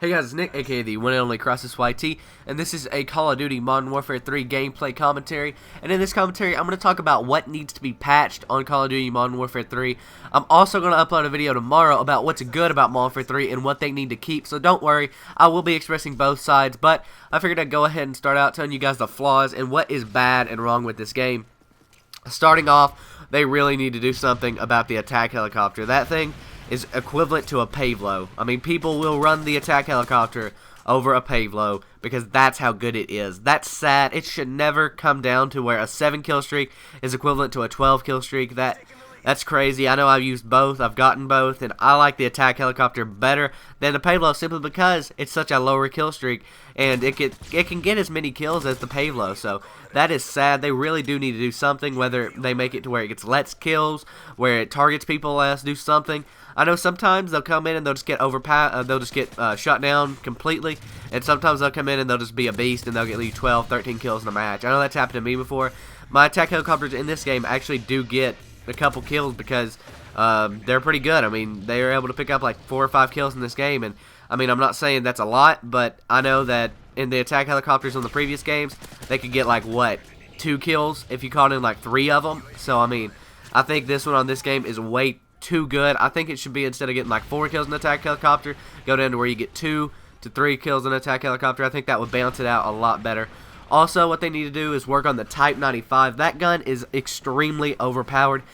Hey guys, it's Nick, aka the one and only CrysisYT, and this is a Call of Duty Modern Warfare 3 gameplay commentary. And in this commentary, I'm going to talk about what needs to be patched on Call of Duty Modern Warfare 3. I'm also going to upload a video tomorrow about what's good about Modern Warfare 3 and what they need to keep, so don't worry, I will be expressing both sides, but I figured I'd go ahead and start out telling you guys the flaws and what is bad and wrong with this game. Starting off, they really need to do something about the attack helicopter. That thing is equivalent to a Pavlo. I mean, people will run the attack helicopter over a Pavlo because that's how good it is. That's sad. It should never come down to where a 7 kill streak is equivalent to a 12 kill streak. That's crazy. I know I've used both. I've gotten both, and I like the attack helicopter better than the Pavlo simply because it's such a lower kill streak, and it can get as many kills as the Pavlo. So that is sad. They really do need to do something, whether they make it to where it gets less kills, where it targets people less, do something. I know sometimes they'll come in and they'll just get shut down completely, and sometimes they'll come in and they'll just be a beast and they'll get like 12, 13 kills in a match. I know that's happened to me before. My attack helicopters in this game actually do get a couple kills because they're pretty good. I mean, they are able to pick up like 4 or 5 kills in this game, and I mean, I'm not saying that's a lot, but I know that in the attack helicopters on the previous games, they could get like, what, 2 kills if you caught in like 3 of them. So, I mean, I think this one on this game is way too good. I think it should be, instead of getting like 4 kills in the attack helicopter, go down to where you get 2 to 3 kills in the attack helicopter. I think that would balance it out a lot better. Also, what they need to do is work on the Type 95. That gun is extremely overpowered.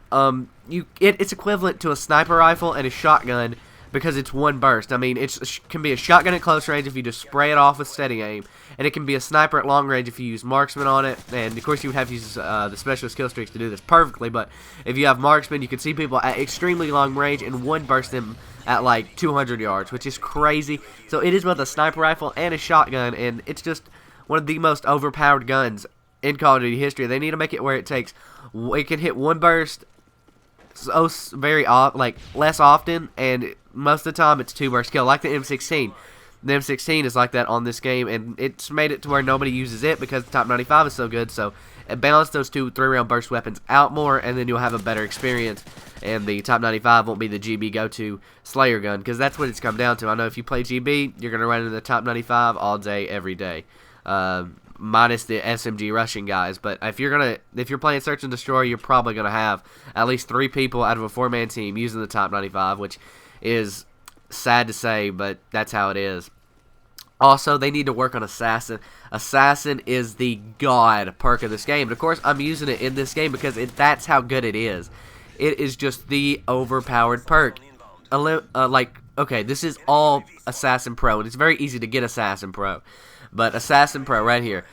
It's equivalent to a sniper rifle and a shotgun because it's one burst. I mean, it can be a shotgun at close range if you just spray it off with steady aim, and it can be a sniper at long range if you use marksman on it. And of course, you would have to use the specialist kill streaks to do this perfectly. But if you have marksman, you can see people at extremely long range and one burst them at like 200 yards, which is crazy. So it is both a sniper rifle and a shotgun, and it's just one of the most overpowered guns in Call of Duty history. They need to make it where it can hit one burst less often, and most of the time it's 2 burst kill, like the M16. The M16 is like that on this game, and it's made it to where nobody uses it because the Type 95 is so good. So it balanced those 2 3-round burst weapons out more, and then you'll have a better experience, and the Type 95 won't be the GB go-to Slayer gun, because that's what it's come down to. I know if you play GB, you're going to run into the Type 95 all day, every day. Minus the SMG rushing guys, but if you're playing Search and Destroy, you're probably going to have at least 3 people out of a 4-man team using the Type 95, which is sad to say, but that's how it is. Also, they need to work on Assassin. Assassin is the god perk of this game, and of course, I'm using it in this game because that's how good it is. It is just the overpowered perk. Okay, this is all Assassin Pro, and it's very easy to get Assassin Pro. But Assassin Pro right here,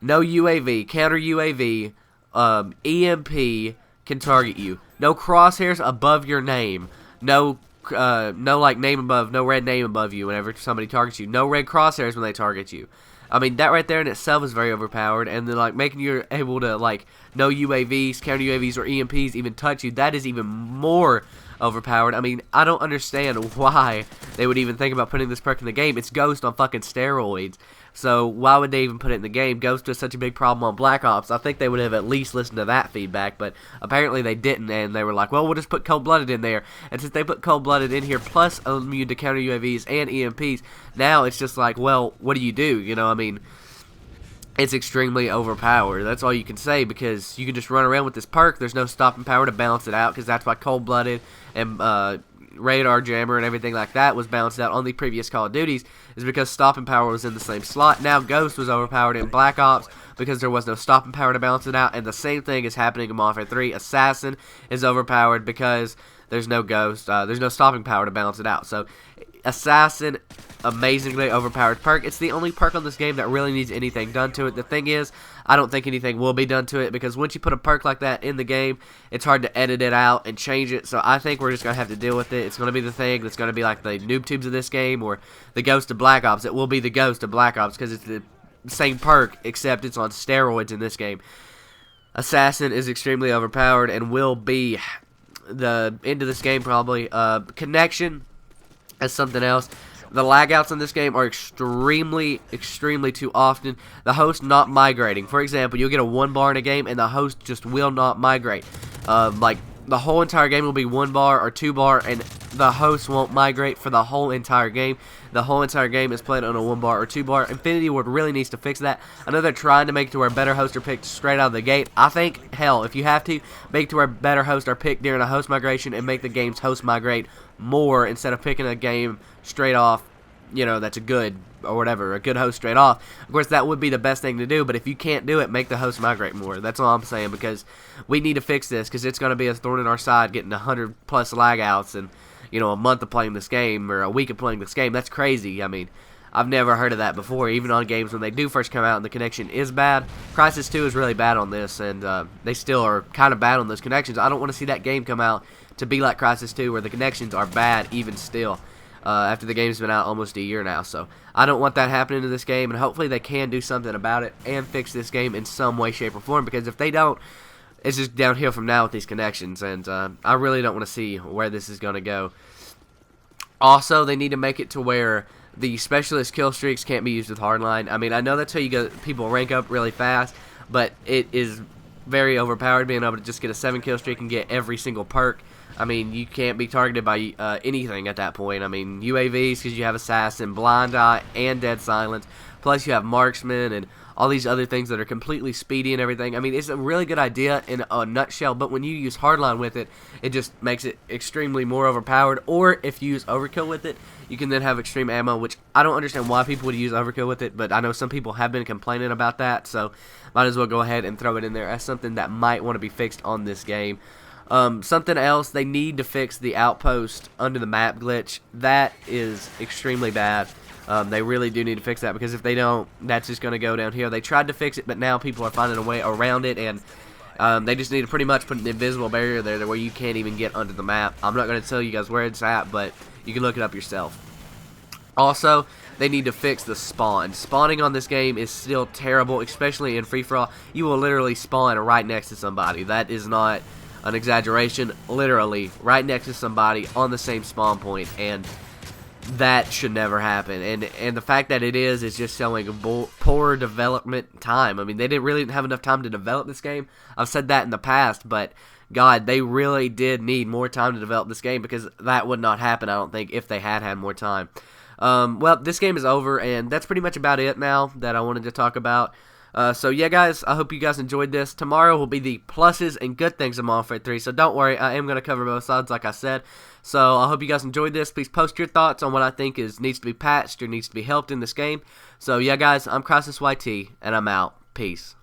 no UAV, counter UAV, EMP can target you. No crosshairs above your name. No like name above, no red name above you whenever somebody targets you. No red crosshairs when they target you. I mean, that right there in itself is very overpowered, and then like making you able to like no UAVs, counter UAVs, or EMPs even touch you. That is even more overpowered. I mean, I don't understand why they would even think about putting this perk in the game. It's Ghost on fucking steroids. So why would they even put it in the game? Ghost is such a big problem on Black Ops. I think they would have at least listened to that feedback, but apparently they didn't, and they were like, well, we'll just put Cold-Blooded in there. And since they put Cold-Blooded in here plus immune to counter UAVs and EMPs, now it's just like, well, what do? You know, I mean, it's extremely overpowered. That's all you can say, because you can just run around with this perk. There's no stopping power to balance it out, because that's why Cold-Blooded and Radar Jammer and everything like that was balanced out on the previous Call of Duties, is because stopping power was in the same slot. Now Ghost was overpowered in Black Ops because there was no stopping power to balance it out, and the same thing is happening in Modern Warfare 3. Assassin is overpowered because there's no Ghost, there's no stopping power to balance it out. So Assassin, amazingly overpowered perk. It's the only perk on this game that really needs anything done to it. The thing is, I don't think anything will be done to it, because once you put a perk like that in the game, it's hard to edit it out and change it. So I think we're just going to have to deal with it. It's going to be the thing that's going to be like the noob tubes of this game, or the Ghost of Black Ops. It will be the Ghost of Black Ops because it's the same perk, except it's on steroids in this game. Assassin is extremely overpowered and will be the end of this game probably. Connection is something else. The lagouts in this game are extremely too often. The host not migrating. For example, you'll get a 1 bar in a game and the host just will not migrate. Like the whole entire game will be 1 bar or 2 bar, and the host won't migrate for the whole entire game. The whole entire game is played on a 1 bar or 2 bar. Infinity Ward really needs to fix that. I know they're trying to make it to where better hosts are picked straight out of the gate. I think, hell, if you have to, make it to where better hosts are picked during a host migration and make the game's host migrate more instead of picking a game straight off, you know, that's a good or whatever, a good host straight off. Of course, that would be the best thing to do, but if you can't do it, make the host migrate more. That's all I'm saying, because we need to fix this, because it's going to be a thorn in our side getting 100+ lag outs and, you know, a month of playing this game or a week of playing this game. That's crazy. I mean, I've never heard of that before, even on games when they do first come out and the connection is bad. Crysis 2 is really bad on this, and they still are kind of bad on those connections. I don't want to see that game come out to be like Crysis 2, where the connections are bad even still. After the game's been out almost a year now, so I don't want that happening to this game, and hopefully they can do something about it and fix this game in some way, shape, or form, because if they don't, it's just downhill from now with these connections, and I really don't want to see where this is going to go. Also, they need to make it to where the specialist Killstreaks can't be used with hardline. I mean, I know that's how you get people rank up really fast, but it is very overpowered being able to just get a 7 kill streak and get every single perk. I mean, you can't be targeted by anything at that point. I mean, UAVs, because you have Assassin, Blind Eye, and Dead Silence. Plus, you have Marksman and all these other things that are completely speedy and everything. I mean, it's a really good idea in a nutshell, but when you use Hardline with it, it just makes it extremely more overpowered. Or if you use Overkill with it, you can then have extreme ammo, which I don't understand why people would use Overkill with it, but I know some people have been complaining about that, so might as well go ahead and throw it in there as something that might want to be fixed on this game. Something else, they need to fix the outpost under the map glitch. That is extremely bad. They really do need to fix that, because if they don't, that's just going to go downhill. They tried to fix it, but now people are finding a way around it, and they just need to pretty much put an invisible barrier there where you can't even get under the map. I'm not going to tell you guys where it's at, but you can look it up yourself. Also, they need to fix the spawn. Spawning on this game is still terrible, especially in free-for-all. You will literally spawn right next to somebody. That is not an exaggeration, literally right next to somebody on the same spawn point, and that should never happen. And the fact that it is just showing a poor development time. I mean, they didn't really have enough time to develop this game. I've said that in the past, but God, they really did need more time to develop this game, because that would not happen, I don't think, if they had more time. Well, this game is over, and that's pretty much about it now that I wanted to talk about. So yeah, guys, I hope you guys enjoyed this. Tomorrow will be the pluses and good things of Modern Warfare 3, so don't worry, I am going to cover both sides like I said. So I hope you guys enjoyed this. Please post your thoughts on what I think needs to be patched or needs to be helped in this game. So yeah, guys, I'm CrysisYT, and I'm out. Peace.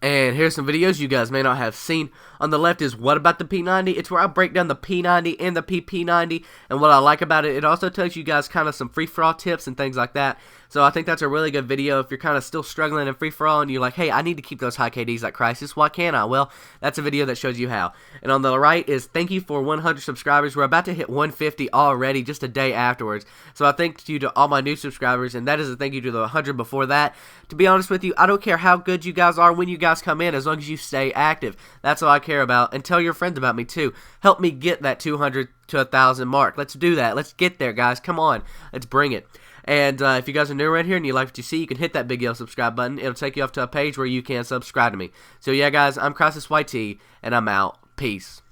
And here's some videos you guys may not have seen. On the left is What About the P90? It's where I break down the P90 and the PP90, and what I like about it, it also tells you guys kind of some free-for-all tips and things like that. So I think that's a really good video if you're kind of still struggling in free-for-all and you're like, hey, I need to keep those high KDs like Crysis. Why can't I? Well, that's a video that shows you how. And on the right is thank you for 100 subscribers. We're about to hit 150 already just a day afterwards. So I thank you to all my new subscribers, and that is a thank you to the 100 before that. To be honest with you, I don't care how good you guys are when you guys come in, as long as you stay active. That's all I care about. And tell your friends about me too. Help me get that 200 to 1,000 mark. Let's do that. Let's get there, guys. Come on. Let's bring it. And if you guys are new around here and you like what you see, you can hit that big yellow subscribe button. It'll take you off to a page where you can subscribe to me. So yeah, guys, I'm CrysisYT, and I'm out. Peace.